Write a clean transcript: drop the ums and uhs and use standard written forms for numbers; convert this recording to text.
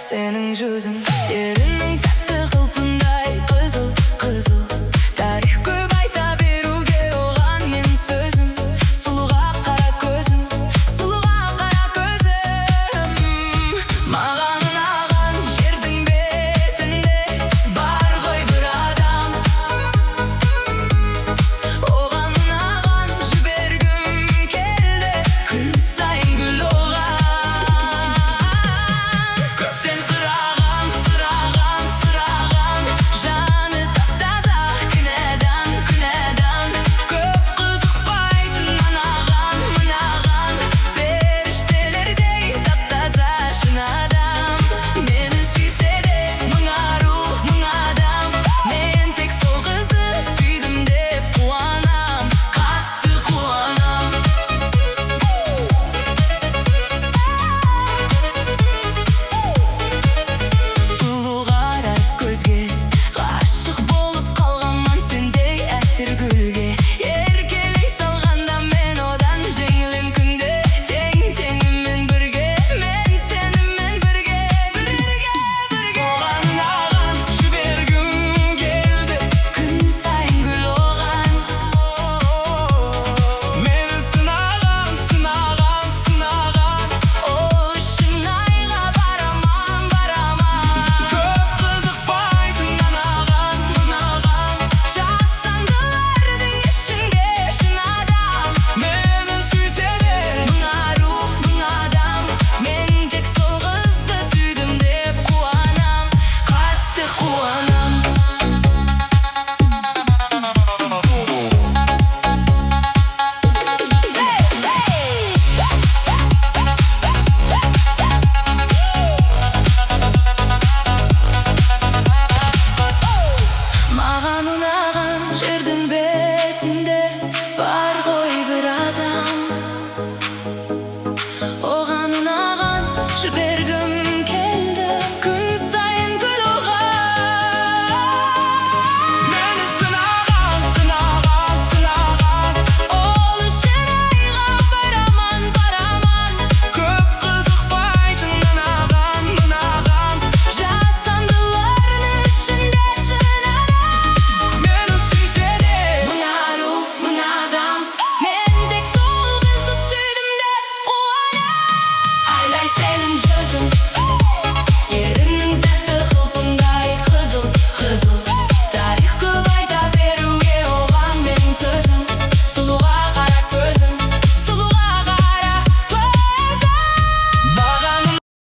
senin жүзің. Ерінің тәтті қылпындай қызыл, қызыл. Тарих көп айта беруге оған мен сөзім. Сұлуға қара көзім, сұлуға қара көзім. Маған ұнаған жердің бетінде бар ғой бір адам. Оған ұнаған жібергім келді, күн сайын гүл оған. Көптен сұраған, сұраған, сұраған, жаны тап-таза күнәдан, күнәдан. Көп қызықпайтын мынаған, мынаған, періштелердей тап-таза шын адам. Мені сүйсе де мың ару, мың адам, мен тек сол қызды сүйдім деп қуанам, қатты қуанам. Сұлу қара көзге ғашық болып қалғанмын сендей әтір гүлге. Еркелей салғанда мен одан жеңілем күнде. Тең-теңіммен бірге, мен сенімен бірге, бірге. Оған ұнаған жібергім келді, күн сайын гүл оған. Мені сынаған, сынаған, сынаған, Ол үшін айға бараман, бараман. көп қызықпайтын мынаған, мынаған. Жасандылардың ішінде шын адам. Мені сүйсе де Мың ару, мың адам, мен тек сол қызды сүйдім деп қуанам, қатты қуанам. Маған ұнаған жердің бетінде бар ғой бір адам. Оған ұнаған жібергім